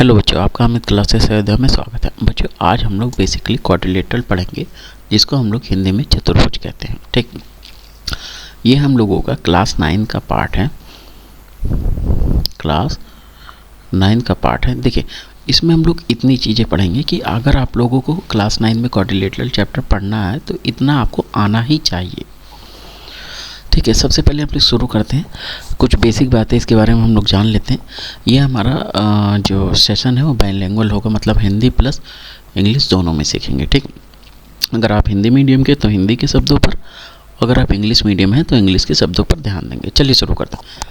Hello बच्चों, आपका Amit classes Ayodhya में स्वागत है। बच्चों, आज हम लोग बेसिकली क्वाड्रिलेटरल पढ़ेंगे, जिसको हम लोग हिंदी में चतुर्भुज कहते हैं। ठीक, ये हम लोगों का क्लास 9 का पार्ट है। क्लास 9 का पार्ट है। देखिए, इसमें हम लोग इतनी चीज़ें पढ़ेंगे कि अगर आप लोगों को क्लास 9 में क्वाड्रिलेटरल चैप्टर पढ़ना है तो इतना आपको आना ही चाहिए। ठीक है, सबसे पहले हम लोग शुरू करते हैं, कुछ बेसिक बातें इसके बारे में हम लोग जान लेते हैं। ये हमारा जो सेशन है वो बाइलिंगुअल होगा, मतलब हिंदी प्लस इंग्लिश दोनों में सीखेंगे। ठीक, अगर आप हिंदी मीडियम के तो हिंदी के शब्दों पर, अगर आप इंग्लिश मीडियम हैं तो इंग्लिश के शब्दों पर ध्यान देंगे। चलिए शुरू करते हैं।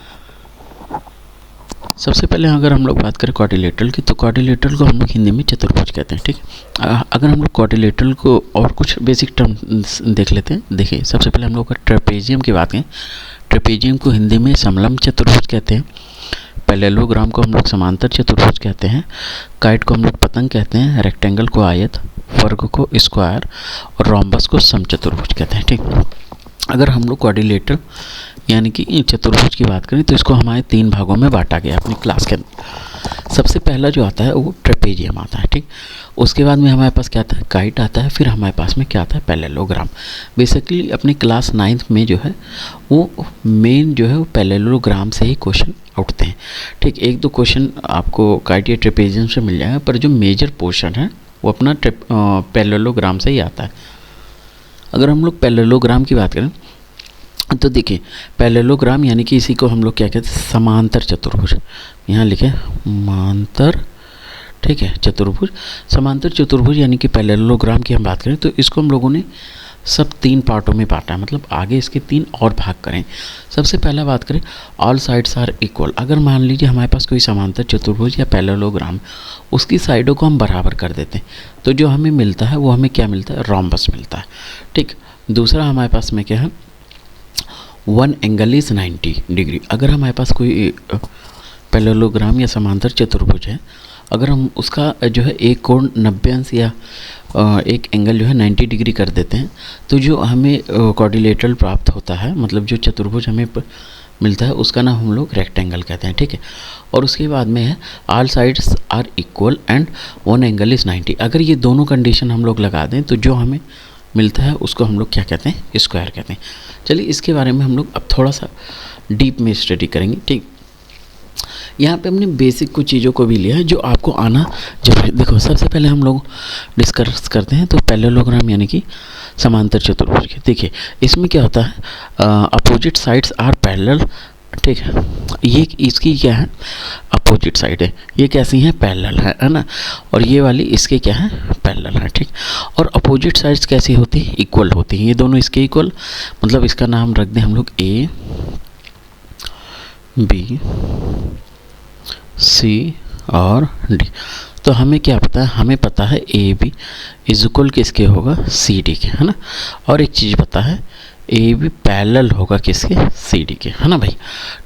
सबसे पहले अगर हम लोग बात करें क्वाड्रिलेटरल की, तो क्वाड्रिलेटरल को हम लोग हिंदी में चतुर्भुज कहते हैं। ठीक, अगर हम लोग क्वाड्रिलेटरल को और कुछ बेसिक टर्म देख लेते हैं। देखिए, सबसे पहले हम लोग ट्रेपेजियम की बात करें, ट्रेपेजियम को हिंदी में समलंब चतुर्भुज कहते हैं। पैरेललोग्राम को हम लोग समांतर चतुर्भुज कहते हैं। काइट को हम लोग पतंग कहते हैं। रेक्टेंगल को आयत, वर्ग को स्क्वायर और रोम्बस को समचतुर्भुज कहते हैं। ठीक, अगर हम लोग क्वाड्रिलेटरल यानी कि चतुर्भुज की बात करें तो इसको हमारे 3 भागों में बांटा गया अपनी क्लास के अंदर। सबसे पहला जो आता है वो ट्रेपेजियम आता है। ठीक, उसके बाद में हमारे पास क्या आता है, काइट आता है। फिर हमारे पास में क्या आता है, पैरेललोग्राम। बेसिकली अपनी क्लास 9 में जो है वो मेन जो है वो पैरेललोग्राम से ही क्वेश्चन उठते हैं। ठीक, एक दो क्वेश्चन आपको काइट या ट्रेपेजियम से मिल जाएगा, पर जो मेजर पोर्शन है वो अपना पैरेललोग्राम से ही आता है। अगर हम लोग पैरेललोग्राम की बात करें तो देखिए, पैरेललोग्राम यानी कि इसी को हम लोग क्या कहते हैं, समांतर चतुर्भुज। यहाँ लिखे समांतर, ठीक है, चतुर्भुज। समांतर चतुर्भुज यानी कि पैरेललोग्राम की हम बात करें तो इसको हम लोगों ने सब 3 पार्टों में बांटा है, मतलब आगे इसके 3 और भाग करें। सबसे पहला बात करें, ऑल साइड्स आर इक्वल। अगर मान लीजिए हमारे पास कोई समांतर चतुर्भुज या पैरेललोग्राम, उसकी साइडों को हम बराबर कर देते हैं तो जो हमें मिलता है वो हमें क्या मिलता है, रोम्बस मिलता है। ठीक, दूसरा हमारे पास में क्या है, 1 एंगल इज़ 90 डिग्री। अगर हमारे पास कोई पैरेललोग्राम या समांतर चतुर्भुज है, अगर हम उसका जो है एक कोण 90 अंश या एक एंगल जो है 90 डिग्री कर देते हैं तो जो हमें क्वाड्रिलेटरल प्राप्त होता है, मतलब जो चतुर्भुज हमें मिलता है उसका नाम हम लोग रेक्टेंगल कहते हैं। ठीक है, और उसके बाद में है all sides are equal and 1 angle is 90। अगर ये दोनों कंडीशन हम लोग लगा दें तो जो हमें मिलता है उसको हम लोग क्या कहते हैं, स्क्वायर कहते हैं। चलिए इसके बारे में हम लोग अब थोड़ा सा डीप में स्टडी करेंगे। ठीक, यहाँ पे हमने बेसिक कुछ चीज़ों को भी लिया है जो आपको आना जरूरी। देखो, सबसे पहले हम लोग डिस्कस करते हैं तो पैरेललोग्राम यानी कि समांतर चतुर्भुज। देखिए, इसमें क्या होता है, अपोजिट साइड्स आर पैरेलल। ठीक है, ये इसकी क्या है, अपोजिट साइड है, ये कैसी है, पैरेलल है ना, और ये वाली इसके क्या है, पैरेलल है। ठीक, और अपोजिट साइड्स कैसी होती है, इक्वल होती हैं। ये दोनों इसके इक्वल, मतलब इसका नाम रख दें हम लोग ए बी सी और डी। तो हमें क्या पता है, हमें पता है ए बी इज इक्वल किसके होगा, सी डी के, है ना। और एक चीज़ पता है, ए बी पैरेलल होगा किसके, सी डी के, है ना भाई।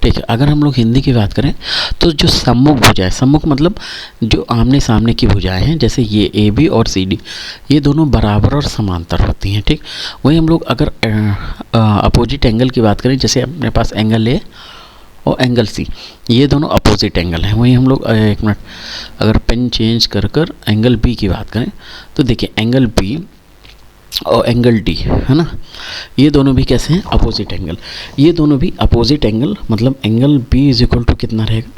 ठीक है, अगर हम लोग हिंदी की बात करें तो जो सम्मुख भुजाएं, सम्मुख मतलब जो आमने सामने की भुजाएं हैं, जैसे ये ए बी और सी डी, ये दोनों बराबर और समांतर होती हैं। ठीक, वही हम लोग अगर अपोजिट एंगल की बात करें, जैसे अपने पास एंगल ए और एंगल सी, ये दोनों अपोजिट एंगल हैं। वहीं हम लोग एक मिनट अगर पेन चेंज कर एंगल बी की बात करें तो देखिए, एंगल बी और एंगल डी, है ना, ये दोनों भी कैसे हैं, अपोजिट एंगल। ये दोनों भी अपोजिट एंगल, मतलब angle B is equal to कितना रहेगा,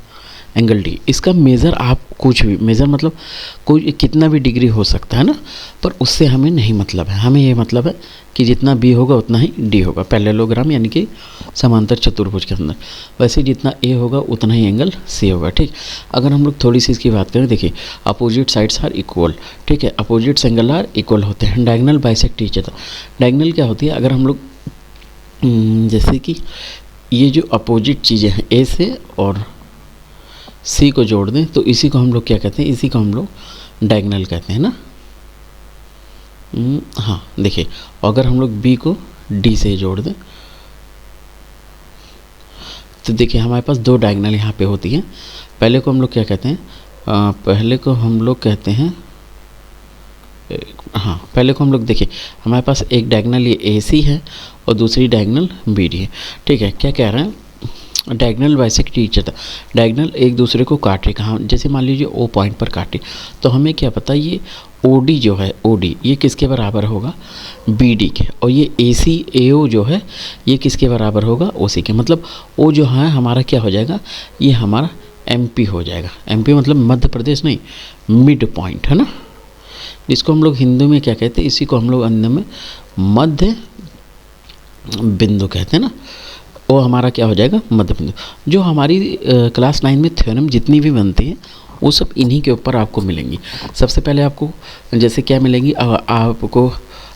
एंगल डी। इसका मेज़र आप कुछ भी मेज़र मतलब कोई कितना भी डिग्री हो सकता है ना, पर उससे हमें नहीं मतलब है। हमें ये मतलब है कि जितना बी होगा उतना ही डी होगा, पैरेललोग्राम यानी कि समांतर चतुर्भुज के अंदर। वैसे जितना ए होगा उतना ही एंगल सी होगा। ठीक, अगर हम लोग थोड़ी सी इसकी बात करें, देखिए अपोजिट साइड्स आर इक्वल। ठीक है, अपोजिट एंगल आर इक्वल होते हैं। Diagonal bisect each other. Diagonal क्या होती है, अगर हम लोग जैसे कि ये जो अपोजिट चीज़ें हैं, ए से और सी को जोड़ दें तो इसी को हम लोग क्या कहते हैं, इसी को हम लोग डायगोनल कहते हैं ना। हाँ, देखिए, अगर हम लोग बी को डी से जोड़ दें तो देखिए हमारे पास 2 डायगोनल यहाँ पे होती हैं। पहले को हम लोग क्या कहते हैं, पहले को हम लोग कहते हैं, हाँ, पहले को हम लोग देखिए हमारे पास एक डायगोनल ये ए सी है और दूसरी डायगोनल बी डी है। ठीक है, क्या कह रहे हैं, diagonal bisect each other, diagonal एक दूसरे को काट रहे, कहाँ, जैसे मान लीजिए ओ पॉइंट पर काटे, तो हमें क्या पता ये OD जो है, OD ये किसके बराबर होगा, BD के, और ये AC AO जो है ये किसके बराबर होगा, OC के। मतलब O जो है हमारा क्या हो जाएगा, ये हमारा MP हो जाएगा। MP मतलब मध्य प्रदेश नहीं, मिड पॉइंट है ना, जिसको हम लोग हिंदी में क्या कहते हैं, इसी को हम लोग अंदर में मध्य बिंदु कहते हैं ना, वो हमारा क्या हो जाएगा, मध्य बिंदु। जो हमारी क्लास 9 में थ्योरम जितनी भी बनती हैं वो सब इन्हीं के ऊपर आपको मिलेंगी। सबसे पहले आपको जैसे क्या मिलेंगी, आपको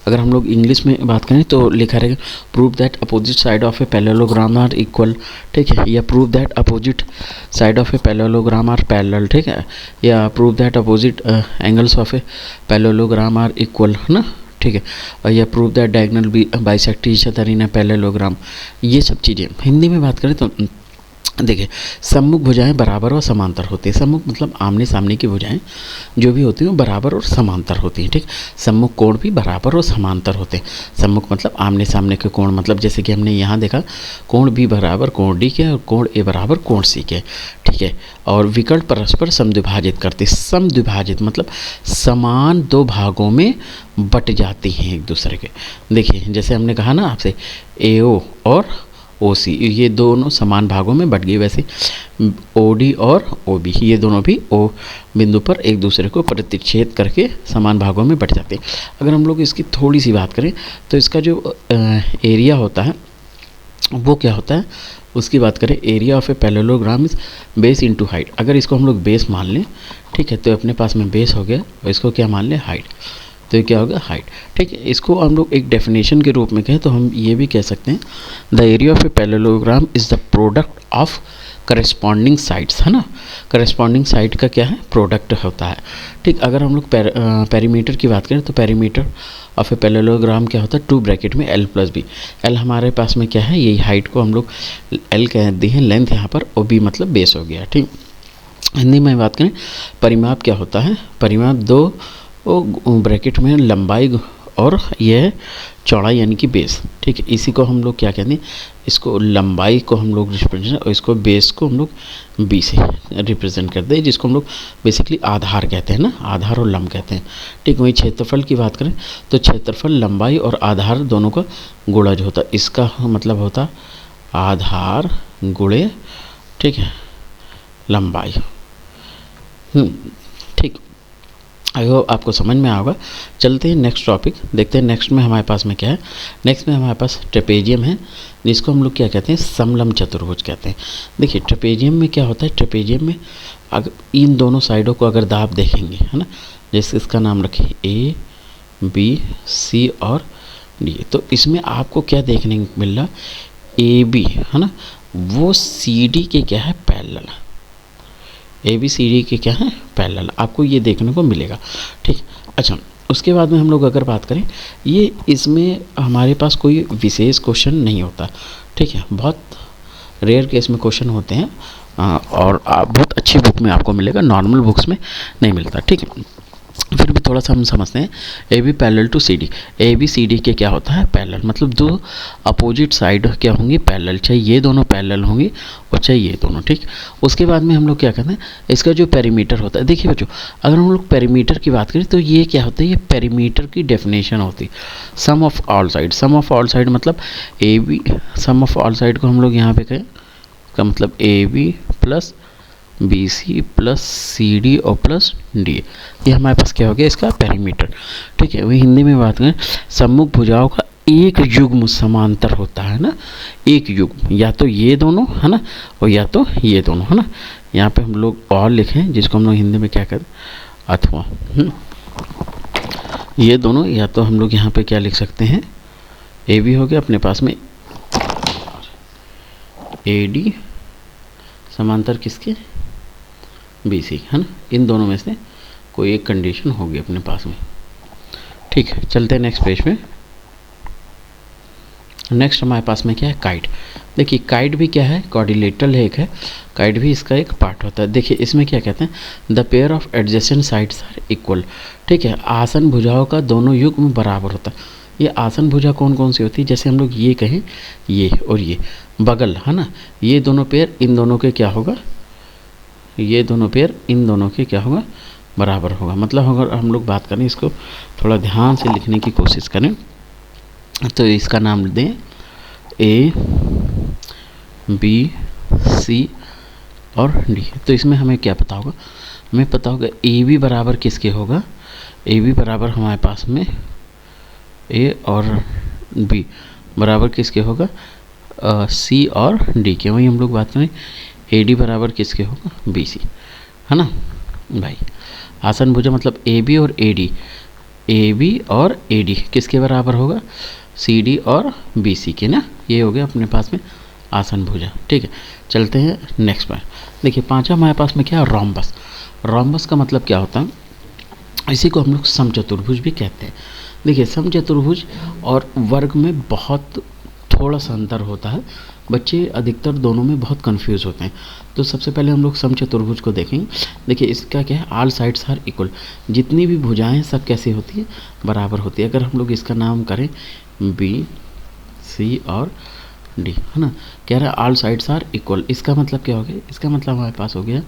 अगर हम लोग इंग्लिश में बात करें तो लिखा रहेगा prove that opposite side of a parallelogram are equal, ठीक है, या prove that opposite side of a parallelogram are parallel, ठीक है, या prove that opposite angles of a parallelogram are equal, है ना, ठीक है, और या prove that diagonal bisect each other in a parallelogram. ये सब चीज़ें हिंदी में बात करें तो देखिए, सम्मुख भुजाएं बराबर और समांतर होती है। सम्मुख मतलब आमने सामने की भुजाएं जो भी होती हैं वो बराबर और समांतर होती हैं, ठीक। सम्मुख कोण भी बराबर और समांतर होते हैं। सम्मुख मतलब आमने सामने के कोण, मतलब जैसे कि हमने यहाँ देखा कोण B बराबर कोण D के और कोण A बराबर कोण C के, ठीक है। और विकर्ण परस्पर समद्विभाजित करते, समद्विभाजित मतलब समान दो भागों में बट जाती हैं एक दूसरे के। देखिए जैसे हमने कहा ना आपसे AO और OC ये दोनों समान भागों में बट गई, वैसे OD और OB ये दोनों भी O बिंदु पर एक दूसरे को प्रतिच्छेद करके समान भागों में बट जाते हैं। अगर हम लोग इसकी थोड़ी सी बात करें तो इसका जो एरिया होता है वो क्या होता है, उसकी बात करें, area of a parallelogram is base into height. अगर इसको हम लोग बेस मान लें, ठीक है, तो अपने पास में बेस हो गया और इसको क्या मान लें, हाइट, तो ये क्या होगा, हाइट, ठीक है। इसको हम लोग एक डेफिनेशन के रूप में कहें तो हम ये भी कह सकते हैं the area of a parallelogram is the product of corresponding sides, है ना। करेस्पॉन्डिंग साइड का क्या है, प्रोडक्ट होता है, ठीक। अगर हम लोग पेरीमीटर की बात करें तो पेरीमीटर ऑफ ए पैरेललोग्राम क्या होता है, 2 ब्रैकेट में L + B। L हमारे पास में क्या है, यही हाइट को हम लोग L कह दी है, लेंथ यहाँ पर, और B मतलब बेस हो गया, ठीक। हिंदी में बात करें परिमाप क्या होता है, परिमाप 2 ब्रैकेट में लंबाई और यह चौड़ाई यानी कि बेस, ठीक है। इसी को हम लोग क्या कहते हैं, इसको लंबाई को हम लोग रिप्रेजेंट और इसको बेस को हम लोग B से रिप्रेजेंट करते हैं, जिसको हम लोग बेसिकली आधार कहते हैं ना, आधार और लंब कहते हैं, ठीक। वहीं क्षेत्रफल की बात करें तो क्षेत्रफल लंबाई और आधार दोनों का गुणा जो होता है, इसका मतलब होता आधार गुणे, ठीक है, लंबाई, ठीक। आई होप आपको समझ में आएगा। चलते हैं नेक्स्ट टॉपिक, देखते हैं नेक्स्ट में हमारे पास में क्या है। नेक्स्ट में हमारे पास ट्रेपेजियम है, जिसको हम लोग क्या कहते हैं, समलंब चतुर्भुज कहते हैं। देखिए ट्रेपेजियम में क्या होता है, ट्रेपेजियम में अगर इन दोनों साइडों को अगर दाब देखेंगे, है ना, जैसे इसका नाम रखें A B C और D, तो इसमें आपको क्या देखने को मिल रहा, AB है ना, वो CD के क्या है, पैरेलल, ABCD के क्या है, पैरेलल, आपको ये देखने को मिलेगा, ठीक। अच्छा, उसके बाद में हम लोग अगर बात करें, ये इसमें हमारे पास कोई विशेष क्वेश्चन नहीं होता, ठीक है, बहुत रेयर केस में क्वेश्चन होते हैं, और बहुत अच्छी बुक में आपको मिलेगा, नॉर्मल बुक्स में नहीं मिलता, ठीक है। फिर भी थोड़ा सा हम समझते हैं, AB parallel to CD, ABCD के क्या होता है, पैरेलल, मतलब दो अपोजिट साइड क्या होंगी, पैरेलल, चाहे ये दोनों पैरेलल होंगी और चाहे ये दोनों, ठीक। उसके बाद में हम लोग क्या कहते हैं, इसका जो पेरीमीटर होता है, देखिए बच्चों अगर हम लोग पेरीमीटर की बात करें तो ये क्या होता है, ये पेरीमीटर की डेफिनेशन होती है sum of all side. Sum of all side मतलब AB, sum of all side को हम लोग यहाँ पे कहें का मतलब AB + BC + CD और + D, ये हमारे पास क्या हो गया, इसका पेरीमीटर, ठीक है। वही हिंदी में बात करें, सम्मुख भुजाओं का एक युग्म समांतर होता है ना, एक युग्म, या तो ये दोनों है ना, और या तो ये दोनों, है ना। यहाँ पे हम लोग और लिखें, जिसको हम लोग हिंदी में क्या कहते हैं, अथवा, ये दोनों, या तो हम लोग यहाँ पे क्या लिख सकते हैं, AB हो गया अपने पास में, AD समांतर किसके, BC, है ना, इन दोनों में से कोई एक कंडीशन होगी अपने पास में, ठीक है। चलते हैं नेक्स्ट पेज में। नेक्स्ट हमारे पास में क्या है, काइट। देखिए काइट भी क्या है, क्वाड्रिलेटरल है, एक है, काइट भी इसका एक पार्ट होता है। देखिए इसमें क्या कहते हैं, the pair of adjacent sides are equal, ठीक है, आसन भुजाओं का दोनों युग्म बराबर होता है। ये आसन भुजा कौन कौन सी होती है, जैसे हम लोग ये कहें ये और ये बगल है ना, ये दोनों पेयर इन दोनों के क्या होगा, ये दोनों पेयर इन दोनों के क्या होगा, बराबर होगा। मतलब अगर हम लोग बात करें, इसको थोड़ा ध्यान से लिखने की कोशिश करें तो इसका नाम दें ए बी सी और डी। तो इसमें हमें क्या पता होगा, हमें पता होगा ए बी बराबर किसके होगा, ए बी बराबर हमारे पास में ए और बी बराबर किसके होगा, सी और डी के। वही हम लोग बात करें ए डी बराबर किसके होगा, बी सी, है ना भाई। आसन भुजा मतलब ए बी और ए डी, ए बी और ए डी किसके बराबर होगा, सी डी और बी सी के ना। ये हो गया अपने पास में आसन भुजा। ठीक है, चलते हैं नेक्स्ट पर। देखिए पांचवा हमारे पास में क्या है, रोम्बस। रोम्बस का मतलब क्या होता है, इसी को हम लोग समचतुर्भुज भी कहते हैं। देखिए समचतुर्भुज और वर्ग में बहुत थोड़ा सा अंतर होता है, बच्चे अधिकतर दोनों में बहुत कंफ्यूज होते हैं। तो सबसे पहले हम लोग समचतुर्भुज को देखेंगे। देखिए इसका क्या है, ऑल साइड्स आर इक्वल, जितनी भी भुजाएं सब कैसी होती है, बराबर होती है। अगर हम लोग इसका नाम करें बी सी और डी, है ना, कह रहा है ऑल साइड्स आर इक्वल, इसका मतलब क्या हो गया, इसका मतलब हमारे पास हो गया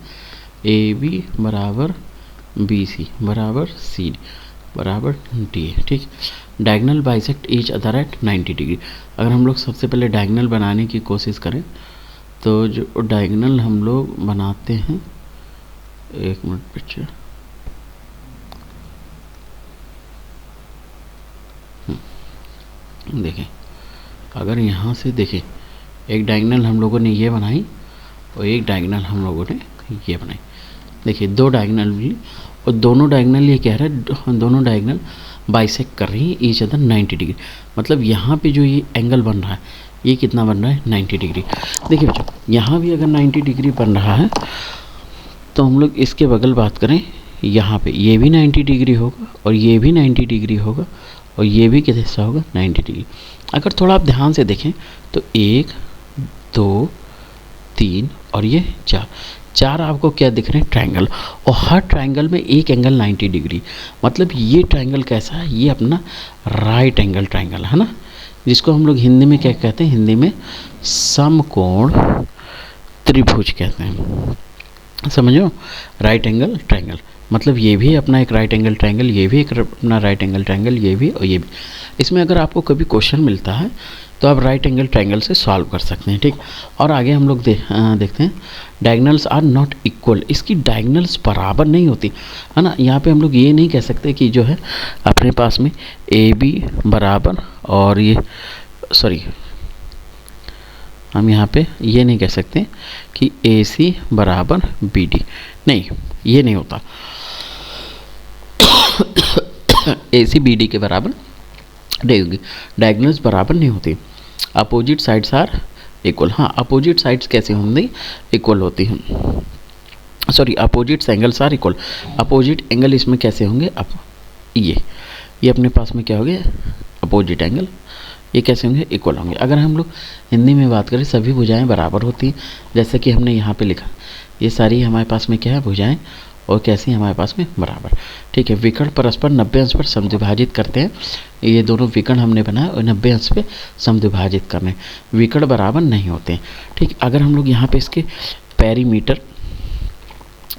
ए बी बराबर बी सी बराबर सी डी बराबर डी है। ठीक, diagonal bisect each other at 90 degree. अगर हम लोग सबसे पहले डायगनल बनाने की कोशिश करें तो जो डायगनल हम लोग बनाते हैं, एक मिनट पीछे, देखें अगर यहाँ से देखें, एक डायगनल हम लोगों ने ये बनाई और एक डायगनल हम लोगों ने ये बनाई। देखिए दो डायगनल भी, और दोनों डायगनल ये कह रहा है दोनों डायगनल बाइसेक्ट कर रही है ईच अदर 90 डिग्री। मतलब यहाँ पे जो ये एंगल बन रहा है ये कितना बन रहा है, 90 डिग्री। देखिए बच्चों यहाँ भी अगर 90 डिग्री बन रहा है तो हम लोग इसके बगल बात करें, यहाँ पे ये भी 90 डिग्री होगा और ये भी 90 डिग्री होगा और ये भी किस हिस्सा होगा, 90 डिग्री। अगर थोड़ा आप ध्यान से देखें तो 1 2 3 और ये 4 आपको क्या दिख रहे हैं, ट्रायंगल, और हर ट्रायंगल में एक एंगल 90 डिग्री। मतलब ये ट्रायंगल कैसा है, ये अपना राइट एंगल ट्रायंगल है ना, जिसको हम लोग हिंदी में क्या कहते हैं, हिंदी में समकोण त्रिभुज कहते हैं। समझो, राइट एंगल ट्रायंगल मतलब ये भी अपना एक राइट एंगल ट्रायंगल, ये भी एक अपना राइट एंगल ट्रायंगल, ये भी और ये भी। इसमें अगर आपको कभी क्वेश्चन मिलता है तो आप राइट एंगल ट्रायंगल से सॉल्व कर सकते हैं। ठीक, और आगे हम लोग देखते हैं डायगनल्स आर नॉट इक्वल। इसकी डायगनल्स बराबर नहीं होती है ना। यहाँ पे हम लोग ये नहीं कह सकते कि जो है अपने पास में ए बी बराबर और ये सॉरी हम यहाँ पे ये नहीं कह सकते कि ए सी बराबर बी डी, नहीं ये नहीं होता। ए सी बी डी के बराबर नहीं होगी, डायगनल्स बराबर नहीं होती। अपोजिट साइड्स आर इक्वल, हाँ अपोजिट साइड्स कैसे होंगी, इक्वल होती हैं, sorry opposite angles are equal. Opposite angle इसमें कैसे होंगे, अब ये अपने पास में क्या हो गया, अपोजिट एंगल, ये कैसे होंगे, इक्वल होंगे। अगर हम लोग हिंदी में बात करें सभी भुजाएं बराबर होती हैं, जैसे कि हमने यहाँ पे लिखा, ये सारी हमारे पास में क्या है, भुजाएं, और कैसी हमारे पास में बराबर। ठीक है, विकर्ण परस्पर 90 अंश पर समद्विभाजित करते हैं। ये दोनों विकर्ण हमने बनाया और 90 अंश पे समद्विभाजित करने, विकर्ण बराबर नहीं होते हैं। ठीक, अगर हम लोग यहाँ पे इसके पेरीमीटर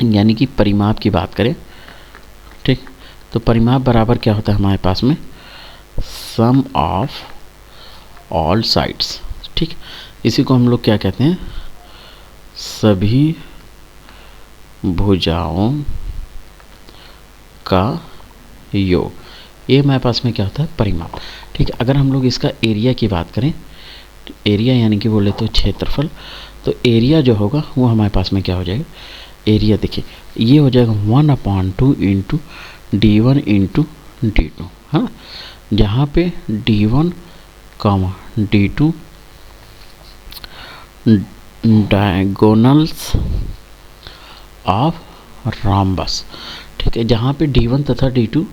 यानी कि परिमाप की बात करें, ठीक, तो परिमाप बराबर क्या होता है हमारे पास में, सम ऑफ ऑल साइड्स। ठीक, इसी को हम लोग क्या कहते हैं, सभी भुजाओं का योग। ये हमारे पास में क्या होता है, परिमाप। ठीक है, अगर हम लोग इसका एरिया की बात करें, तो एरिया यानी कि बोले तो क्षेत्रफल, तो एरिया जो होगा वो हमारे पास में क्या हो जाएगा, एरिया देखिए ये हो जाएगा 1/2 इंटू D1 इंटू D2, हाँ, जहाँ पे D1 D2 diagonals of rhombus. ठीक है, जहाँ पे D1 तथा D2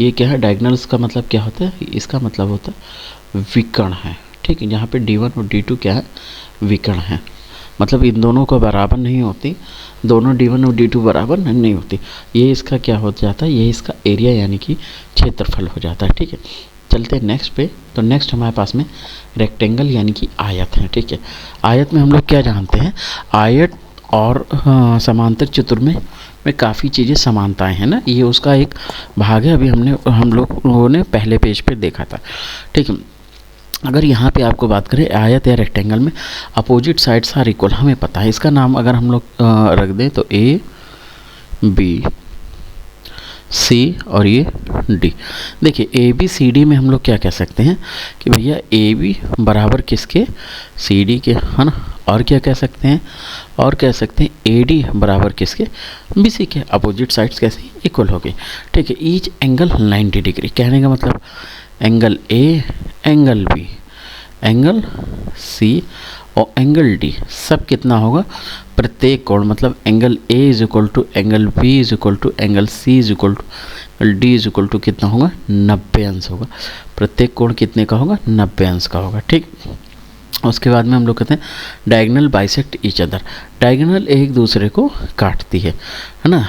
ये क्या है, डायगोनल्स का मतलब क्या होता है, इसका मतलब होता है विकर्ण है। ठीक है, जहाँ पे D1 और D2 क्या है, विकर्ण है, मतलब इन दोनों को बराबर नहीं होती, दोनों D1 और D2 बराबर नहीं होती। ये इसका क्या हो जाता है, ये इसका एरिया यानी कि क्षेत्रफल हो जाता है। ठीक है, चलिए चलते हैं नेक्स्ट पे। तो नेक्स्ट हमारे पास में रेक्टेंगल यानी कि आयत है, ठीक है। आयत में हम लोग क्या जानते हैं, आयत और समांतर चतुर्भुज में काफ़ी चीज़ें समानताएं हैं ना, ये उसका एक भाग है। अभी हम लोगों ने पहले पेज पे देखा था, ठीक है। अगर यहाँ पे आपको बात करें आयत या रेक्टेंगल में अपोजिट साइड्स आर इक्वल, हमें पता है इसका नाम अगर हम लोग रख दें तो ए बी सी और ये डी। देखिए ए बी सी डी में हम लोग क्या कह सकते हैं कि भैया ए बी बराबर किसके, सी डी के, है ना। और क्या कह सकते हैं, और कह सकते हैं ए डी बराबर किसके, बी सी के। अपोजिट साइड्स कैसे इक्वल हो गई, ठीक है। ईच एंगल 90 डिग्री, कहने का मतलब angle A, angle B, angle C और एंगल डी सब कितना होगा, प्रत्येक कोण मतलब angle A is equal to angle B is equal to angle C is equal to angle D is equal to कितना होगा, 90 अंश होगा। प्रत्येक कोण कितने का होगा, 90 अंश का होगा, ठीक। उसके बाद में हम लोग कहते हैं diagonal bisect each other, diagonal एक दूसरे को काटती है ना।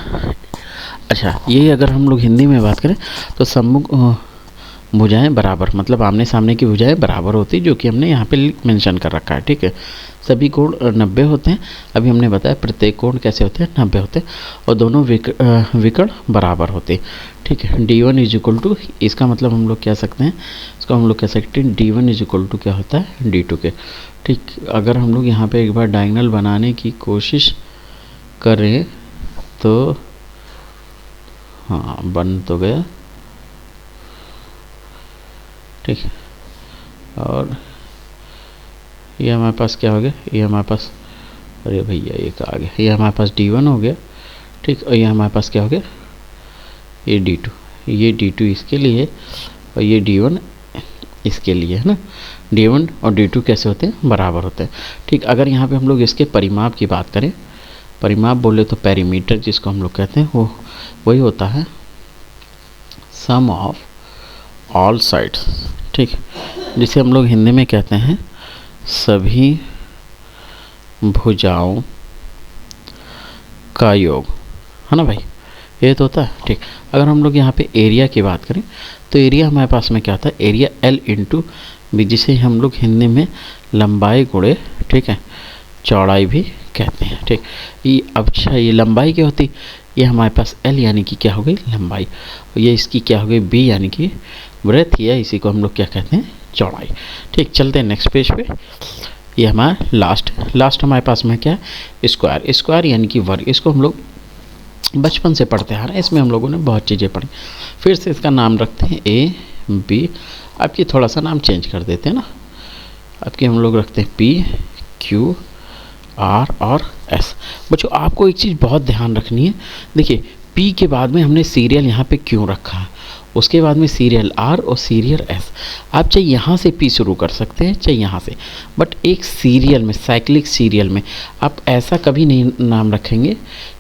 अच्छा, ये अगर हम लोग हिंदी में बात करें तो सम्मुख भुजाएं बराबर, मतलब आमने सामने की भुजाएं बराबर होती, जो कि हमने यहाँ पे मेंशन कर रखा है, ठीक है। सभी कोण 90 होते हैं। अभी हमने बताया प्रत्येक कोण कैसे होते हैं, 90 होते हैं और दोनों विकर्ण बराबर होते हैं, ठीक है। D1 इज इक्वल टू, इसका मतलब हम लोग कह सकते हैं, इसको हम लोग कह सकते हैं D1 इज इक्वल टू क्या होता है, D2 के, ठीक। अगर हम लोग यहाँ पे एक बार डायगोनल बनाने की कोशिश करें तो हाँ बन तो गया, ठीक है। और ये हमारे पास क्या हो गया, ये हमारे पास, अरे भैया ये क्या आ गया, ये हमारे पास D1 हो गया, ठीक। और ये हमारे पास क्या हो गया, ये D2, ये D2 इसके लिए और ये D1 इसके लिए, है ना। D1 और D2 कैसे होते हैं, बराबर होते हैं, ठीक। अगर यहाँ पे हम लोग इसके परिमाप की बात करें, परिमाप बोले तो पेरीमीटर जिसको हम लोग कहते हैं, वो वही होता है सम ऑफ ऑल साइड्स, ठीक, जिसे हम लोग हिंदी में कहते हैं सभी भुजाओं का योग, है ना भाई, ये तो होता है, ठीक। अगर हम लोग यहाँ पे एरिया की बात करें तो एरिया हमारे पास में क्या होता है, एरिया L इंटू बी, जिसे हम लोग हिंदी में लंबाई गुणे, ठीक है, चौड़ाई भी कहते हैं, ठीक। ये अच्छा, ये लंबाई क्या होती, ये हमारे पास L यानी कि क्या हो गई, लंबाई, और ये इसकी क्या हो गई, B यानी कि ब्रेथ, या इसी को हम लोग क्या कहते हैं, चौड़ाई, ठीक। चलते हैं नेक्स्ट पेज पे। ये हमारा लास्ट हमारे पास में क्या है, स्क्वायर यानी कि वर्ग। इसको हम लोग बचपन से पढ़ते आ रहे हैं, इसमें हम लोगों ने बहुत चीज़ें पढ़ी। फिर से इसका नाम रखते हैं ए बी, आपकी थोड़ा सा नाम चेंज कर देते हैं ना, आपके हम लोग रखते हैं P Q R और S। बच्चों आपको एक चीज़ बहुत ध्यान रखनी है, देखिए P के बाद में हमने सीरियल यहाँ पे क्यों रखा है, उसके बाद में सीरियल R और सीरियल S। आप चाहे यहाँ से P शुरू कर सकते हैं चाहे यहाँ से, बट एक सीरियल में, साइक्लिक सीरियल में आप ऐसा कभी नहीं नाम रखेंगे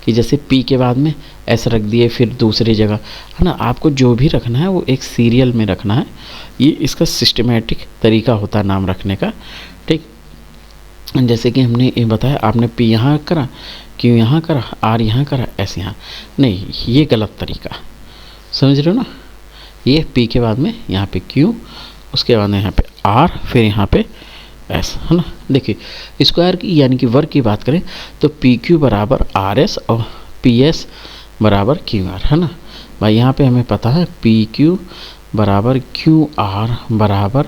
कि जैसे P के बाद में S रख दिए फिर दूसरी जगह, है ना। आपको जो भी रखना है वो एक सीरियल में रखना है, ये इसका सिस्टमेटिक तरीका होता है नाम रखने का, ठीक। जैसे कि हमने ये बताया, आपने P यहाँ करा, Q यहाँ करा, R यहाँ करा, S यहाँ नहीं, ये गलत तरीका, समझ रहे हो ना। ये P के बाद में यहाँ पे Q, उसके बाद में यहाँ पे R, फिर यहाँ पे S, है ना। देखिए स्क्वायर की यानी कि वर्ग की बात करें तो PQ बराबर RS और PS बराबर QR, है ना भाई। यहाँ पे हमें पता है PQ बराबर QR बराबर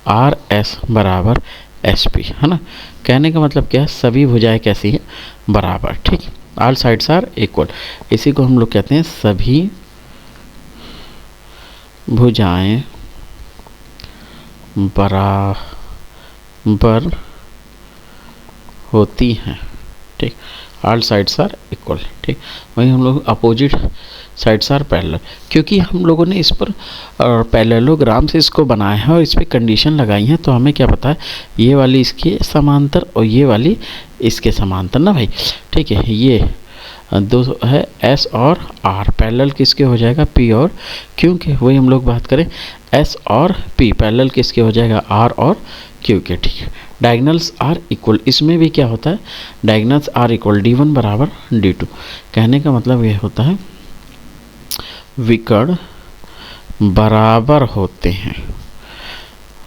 RS बराबर SP, है ना। कहने का मतलब क्या है, सभी भुजाएं कैसी हैं, बराबर, ठीक। ऑल साइड्स आर इक्वल, इसी को हम लोग कहते हैं सभी भुजाएं बराबर होती हैं, ठीक। ऑल साइड्स आर इक्वल, ठीक। वहीं हम लोग अपोजिट साइड्स आर पैरेलल, क्योंकि हम लोगों ने इस पर पैरेललोग्राम से इसको बनाया है और इस पर कंडीशन लगाई है, तो हमें क्या पता है, ये वाली इसके समांतर और ये वाली इसके समांतर ना भाई, ठीक है। ये दो है S और R, पैरेलल किसके हो जाएगा, P और Q के। वही हम लोग बात करें S और P पैरेलल किसके हो जाएगा, R और Q के, ठीक है। डायगोनल्स आर इक्वल, इसमें भी क्या होता है, डायगोनल्स आर इक्वल D1 बराबर D2। कहने का मतलब ये होता है विकर्ण बराबर होते हैं,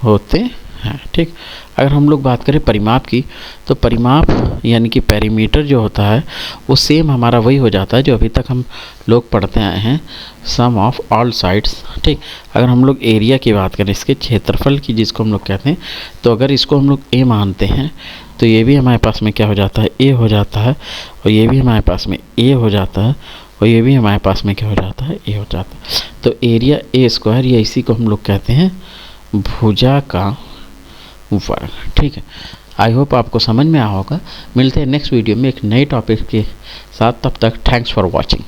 होते हैं। ठीक, अगर हम लोग बात करें परिमाप की, तो परिमाप यानी कि पेरीमीटर जो होता है वो सेम हमारा वही हो जाता है जो अभी तक हम लोग पढ़ते आए हैं, सम ऑफ ऑल साइड्स। ठीक, अगर हम लोग एरिया की बात करें, इसके क्षेत्रफल की जिसको हम लोग कहते हैं, तो अगर इसको हम लोग ए मानते हैं तो ये भी हमारे पास में क्या हो जाता है, ए हो जाता है, और ये भी हमारे पास में ए हो जाता है, और ये भी हमारे पास में क्या हो जाता है, ए हो जाता है। तो एरिया ए स्क्वायर या इसी को हम लोग कहते हैं भुजा का वर्ग। ठीक है, आई होप आपको समझ में आया होगा। मिलते हैं नेक्स्ट वीडियो में एक नए टॉपिक के साथ, तब तक थैंक्स फॉर वॉचिंग।